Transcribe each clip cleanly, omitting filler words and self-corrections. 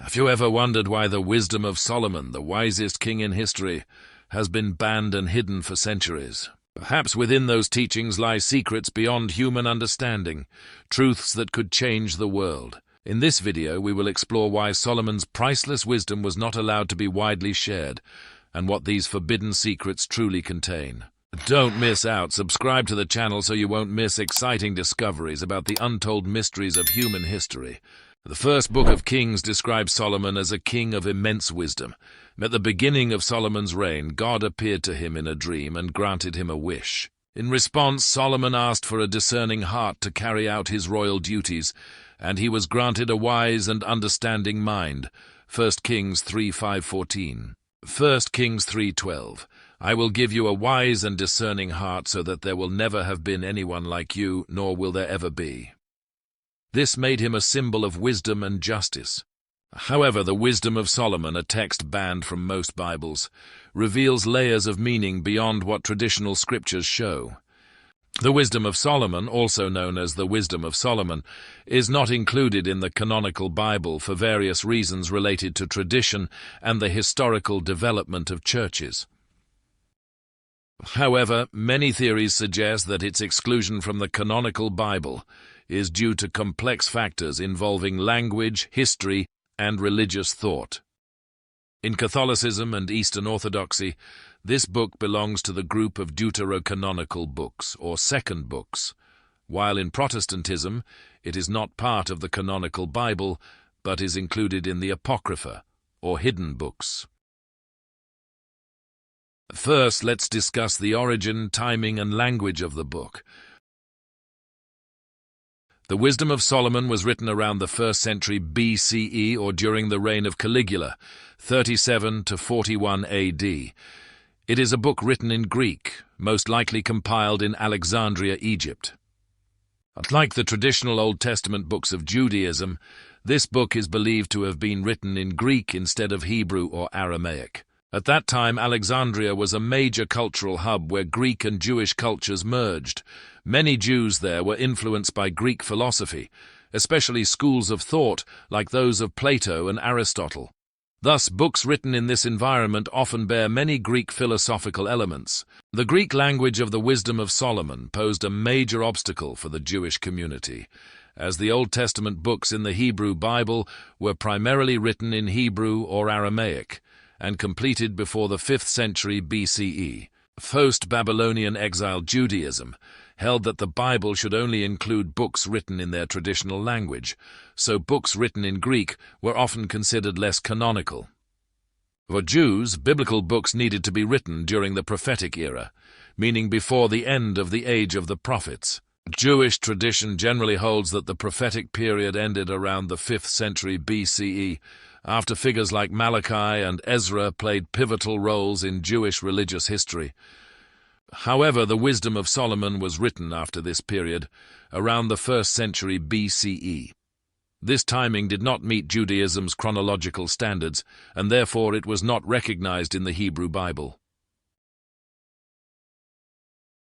Have you ever wondered why the wisdom of Solomon, the wisest king in history, has been banned and hidden for centuries? Perhaps within those teachings lie secrets beyond human understanding, truths that could change the world. In this video, we will explore why Solomon's priceless wisdom was not allowed to be widely shared, and what these forbidden secrets truly contain. Don't miss out. Subscribe to the channel so you won't miss exciting discoveries about the untold mysteries of human history. The first book of Kings describes Solomon as a king of immense wisdom. At the beginning of Solomon's reign, God appeared to him in a dream and granted him a wish. In response, Solomon asked for a discerning heart to carry out his royal duties, and he was granted a wise and understanding mind. 1 Kings 3:5-14. 1 Kings 3:12. I will give you a wise and discerning heart so that there will never have been anyone like you, nor will there ever be. This made him a symbol of wisdom and justice. However, the wisdom of Solomon, a text banned from most Bibles, reveals layers of meaning beyond what traditional scriptures show. The wisdom of Solomon, also known as the Wisdom of Solomon, is not included in the canonical Bible for various reasons related to tradition and the historical development of churches. However, many theories suggest that its exclusion from the canonical Bible is due to complex factors involving language, history, and religious thought. In Catholicism and Eastern Orthodoxy, this book belongs to the group of deuterocanonical books, or second books, while in Protestantism it is not part of the canonical Bible, but is included in the Apocrypha, or hidden books. First, let's discuss the origin, timing, and language of the book. The Wisdom of Solomon was written around the 1st century BCE, or during the reign of Caligula, 37 to 41 AD. It is a book written in Greek, most likely compiled in Alexandria, Egypt. Unlike the traditional Old Testament books of Judaism, this book is believed to have been written in Greek instead of Hebrew or Aramaic. At that time, Alexandria was a major cultural hub where Greek and Jewish cultures merged. Many Jews there were influenced by Greek philosophy, especially schools of thought like those of Plato and Aristotle. Thus, books written in this environment often bear many Greek philosophical elements. The Greek language of the Wisdom of Solomon posed a major obstacle for the Jewish community, as the Old Testament books in the Hebrew Bible were primarily written in Hebrew or Aramaic, and completed before the 5th century BCE. Post-Babylonian exile Judaism held that the Bible should only include books written in their traditional language, so books written in Greek were often considered less canonical. For Jews, biblical books needed to be written during the prophetic era, meaning before the end of the age of the prophets. Jewish tradition generally holds that the prophetic period ended around the 5th century BCE, after figures like Malachi and Ezra played pivotal roles in Jewish religious history. However, the Wisdom of Solomon was written after this period, around the 1st century BCE. This timing did not meet Judaism's chronological standards, and therefore it was not recognized in the Hebrew Bible.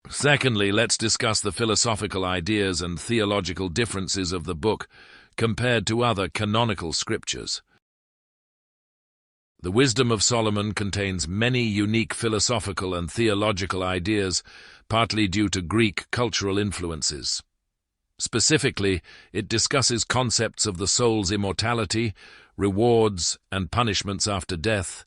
Secondly, let's discuss the philosophical ideas and theological differences of the book compared to other canonical scriptures. The Wisdom of Solomon contains many unique philosophical and theological ideas, partly due to Greek cultural influences. Specifically, it discusses concepts of the soul's immortality, rewards and punishments after death,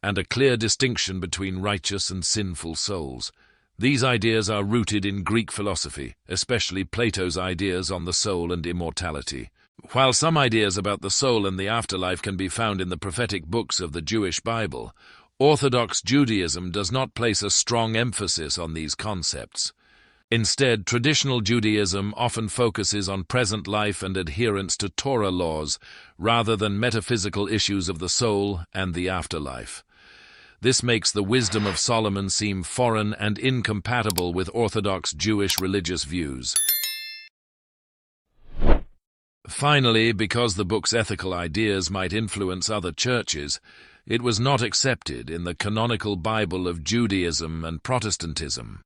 and a clear distinction between righteous and sinful souls. These ideas are rooted in Greek philosophy, especially Plato's ideas on the soul and immortality. While some ideas about the soul and the afterlife can be found in the prophetic books of the Jewish Bible, Orthodox Judaism does not place a strong emphasis on these concepts. Instead, traditional Judaism often focuses on present life and adherence to Torah laws, rather than metaphysical issues of the soul and the afterlife. This makes the Wisdom of Solomon seem foreign and incompatible with Orthodox Jewish religious views. Finally, because the book's ethical ideas might influence other churches, it was not accepted in the canonical Bible of Judaism and Protestantism.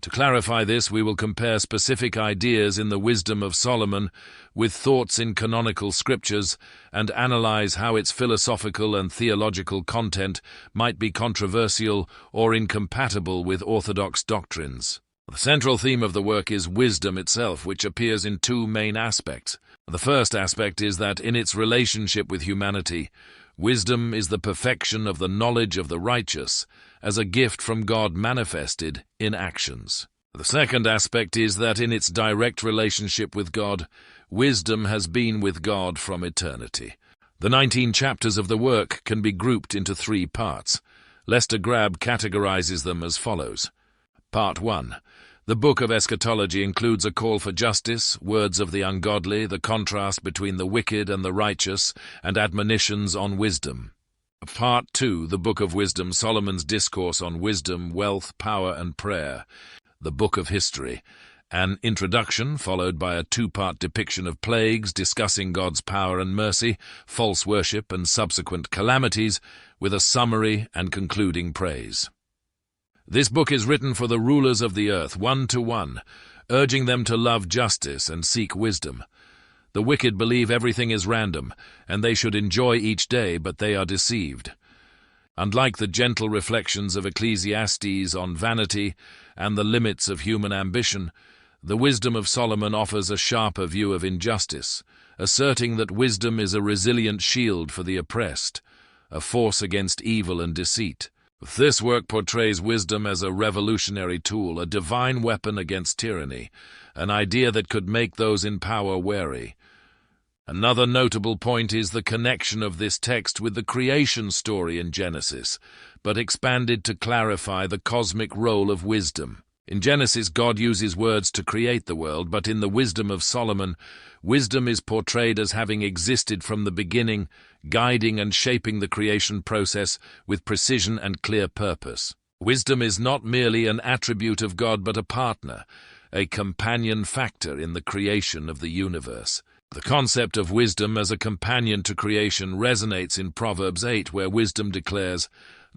To clarify this, we will compare specific ideas in the Wisdom of Solomon with thoughts in canonical scriptures and analyze how its philosophical and theological content might be controversial or incompatible with orthodox doctrines. The central theme of the work is wisdom itself, which appears in two main aspects. The first aspect is that in its relationship with humanity, wisdom is the perfection of the knowledge of the righteous as a gift from God manifested in actions. The second aspect is that in its direct relationship with God, wisdom has been with God from eternity. The 19 chapters of the work can be grouped into 3 parts. Lester Grabbe categorizes them as follows. Part 1. The Book of Eschatology includes a call for justice, words of the ungodly, the contrast between the wicked and the righteous, and admonitions on wisdom. Part 2, the Book of Wisdom, Solomon's discourse on wisdom, wealth, power, and prayer. The Book of History, an introduction followed by a 2-part depiction of plagues discussing God's power and mercy, false worship, and subsequent calamities, with a summary and concluding praise. This book is written for the rulers of the earth, one-to-one, urging them to love justice and seek wisdom. The wicked believe everything is random, and they should enjoy each day, but they are deceived. Unlike the gentle reflections of Ecclesiastes on vanity and the limits of human ambition, the Wisdom of Solomon offers a sharper view of injustice, asserting that wisdom is a resilient shield for the oppressed, a force against evil and deceit. This work portrays wisdom as a revolutionary tool, a divine weapon against tyranny, an idea that could make those in power wary. Another notable point is the connection of this text with the creation story in Genesis, but expanded to clarify the cosmic role of wisdom. In Genesis, God uses words to create the world, but in the Wisdom of Solomon, wisdom is portrayed as having existed from the beginning, guiding and shaping the creation process with precision and clear purpose. Wisdom is not merely an attribute of God, but a partner, a companion factor in the creation of the universe. The concept of wisdom as a companion to creation resonates in Proverbs 8, where wisdom declares,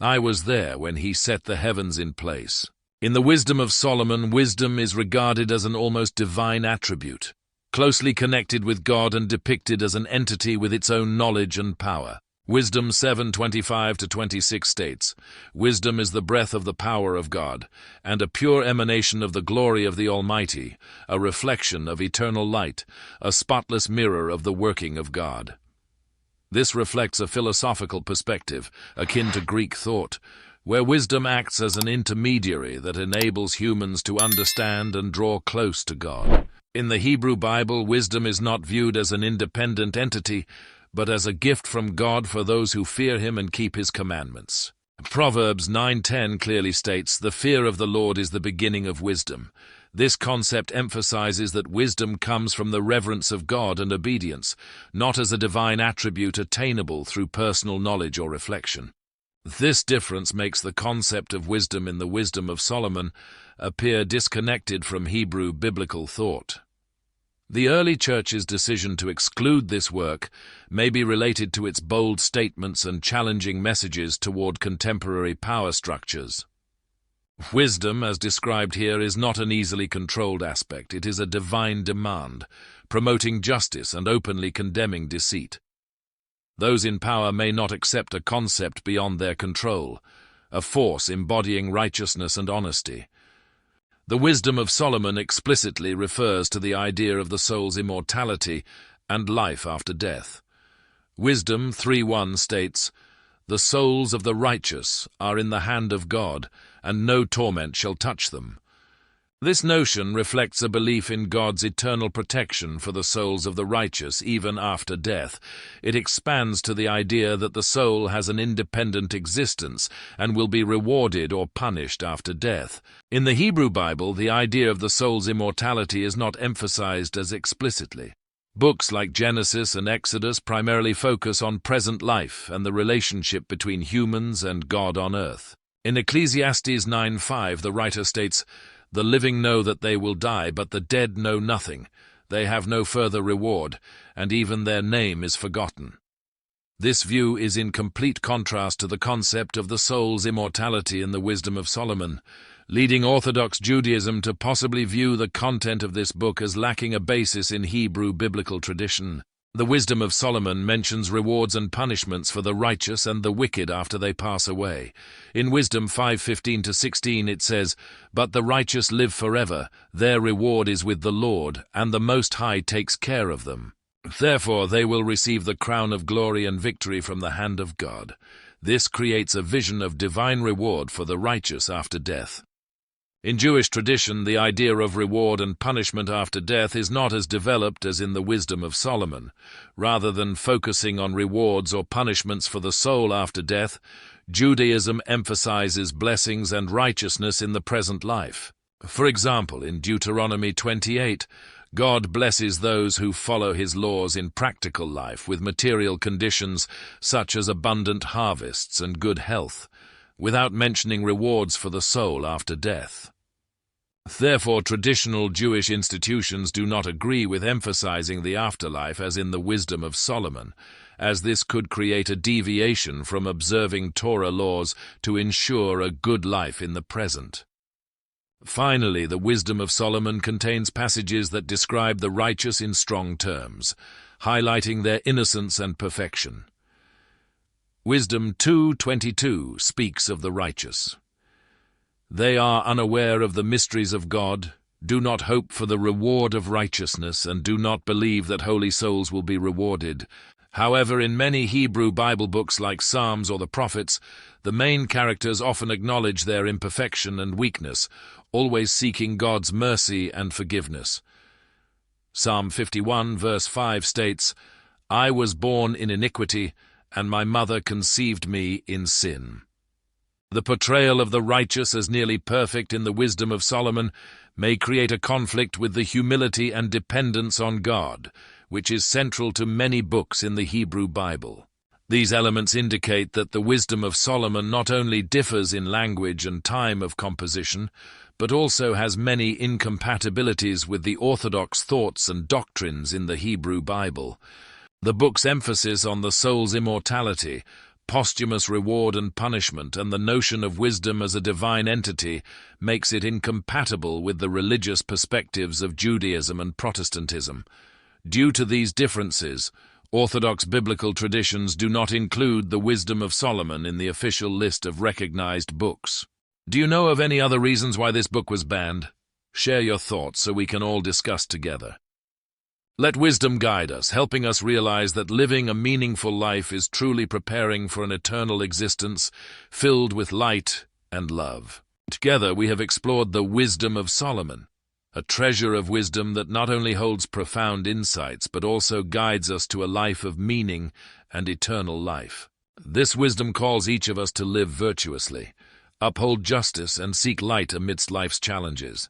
"I was there when he set the heavens in place." In the Wisdom of Solomon, wisdom is regarded as an almost divine attribute, closely connected with God and depicted as an entity with its own knowledge and power. Wisdom 7:25-26 states, "Wisdom is the breath of the power of God, and a pure emanation of the glory of the Almighty, a reflection of eternal light, a spotless mirror of the working of God." This reflects a philosophical perspective, akin to Greek thought, where wisdom acts as an intermediary that enables humans to understand and draw close to God. In the Hebrew Bible, wisdom is not viewed as an independent entity, but as a gift from God for those who fear him and keep his commandments. Proverbs 9:10 clearly states, "The fear of the Lord is the beginning of wisdom." This concept emphasizes that wisdom comes from the reverence of God and obedience, not as a divine attribute attainable through personal knowledge or reflection. This difference makes the concept of wisdom in the Wisdom of Solomon appear disconnected from Hebrew biblical thought. The early church's decision to exclude this work may be related to its bold statements and challenging messages toward contemporary power structures. Wisdom, as described here, is not an easily controlled aspect. It is a divine demand, promoting justice and openly condemning deceit. Those in power may not accept a concept beyond their control, a force embodying righteousness and honesty. The Wisdom of Solomon explicitly refers to the idea of the soul's immortality and life after death. Wisdom 3:1 states, "The souls of the righteous are in the hand of God, and no torment shall touch them." This notion reflects a belief in God's eternal protection for the souls of the righteous even after death. It expands to the idea that the soul has an independent existence and will be rewarded or punished after death. In the Hebrew Bible, the idea of the soul's immortality is not emphasized as explicitly. Books like Genesis and Exodus primarily focus on present life and the relationship between humans and God on earth. In Ecclesiastes 9:5, the writer states, "The living know that they will die, but the dead know nothing. They have no further reward, and even their name is forgotten." This view is in complete contrast to the concept of the soul's immortality in the Wisdom of Solomon, leading Orthodox Judaism to possibly view the content of this book as lacking a basis in Hebrew biblical tradition. The Wisdom of Solomon mentions rewards and punishments for the righteous and the wicked after they pass away. In Wisdom 5:15-16 it says, "But the righteous live forever, their reward is with the Lord, and the Most High takes care of them. Therefore they will receive the crown of glory and victory from the hand of God." This creates a vision of divine reward for the righteous after death. In Jewish tradition, the idea of reward and punishment after death is not as developed as in the Wisdom of Solomon. Rather than focusing on rewards or punishments for the soul after death, Judaism emphasizes blessings and righteousness in the present life. For example, in Deuteronomy 28, God blesses those who follow his laws in practical life with material conditions such as abundant harvests and good health, without mentioning rewards for the soul after death. Therefore, traditional Jewish institutions do not agree with emphasizing the afterlife as in the Wisdom of Solomon, as this could create a deviation from observing Torah laws to ensure a good life in the present. Finally, the Wisdom of Solomon contains passages that describe the righteous in strong terms, highlighting their innocence and perfection. Wisdom 2:22 speaks of the righteous. "They are unaware of the mysteries of God, do not hope for the reward of righteousness, and do not believe that holy souls will be rewarded." However, in many Hebrew Bible books like Psalms or the Prophets, the main characters often acknowledge their imperfection and weakness, always seeking God's mercy and forgiveness. Psalm 51 verse 5 states, "I was born in iniquity, and my mother conceived me in sin." The portrayal of the righteous as nearly perfect in the Wisdom of Solomon may create a conflict with the humility and dependence on God, which is central to many books in the Hebrew Bible. These elements indicate that the Wisdom of Solomon not only differs in language and time of composition, but also has many incompatibilities with the orthodox thoughts and doctrines in the Hebrew Bible. The book's emphasis on the soul's immortality, posthumous reward and punishment, and the notion of wisdom as a divine entity makes it incompatible with the religious perspectives of Judaism and Protestantism. Due to these differences, Orthodox biblical traditions do not include the Wisdom of Solomon in the official list of recognized books. Do you know of any other reasons why this book was banned? Share your thoughts so we can all discuss together. Let wisdom guide us, helping us realize that living a meaningful life is truly preparing for an eternal existence filled with light and love. Together we have explored the Wisdom of Solomon, a treasure of wisdom that not only holds profound insights but also guides us to a life of meaning and eternal life. This wisdom calls each of us to live virtuously, uphold justice, and seek light amidst life's challenges.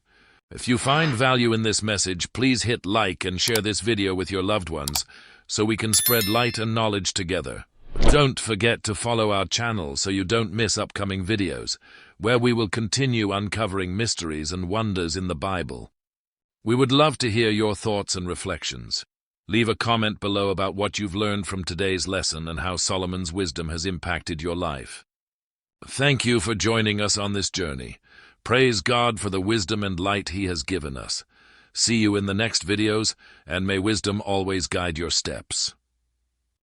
If you find value in this message, please hit like and share this video with your loved ones so we can spread light and knowledge together. Don't forget to follow our channel so you don't miss upcoming videos, where we will continue uncovering mysteries and wonders in the Bible. We would love to hear your thoughts and reflections. Leave a comment below about what you've learned from today's lesson and how Solomon's wisdom has impacted your life. Thank you for joining us on this journey. Praise God for the wisdom and light He has given us. See you in the next videos, and may wisdom always guide your steps.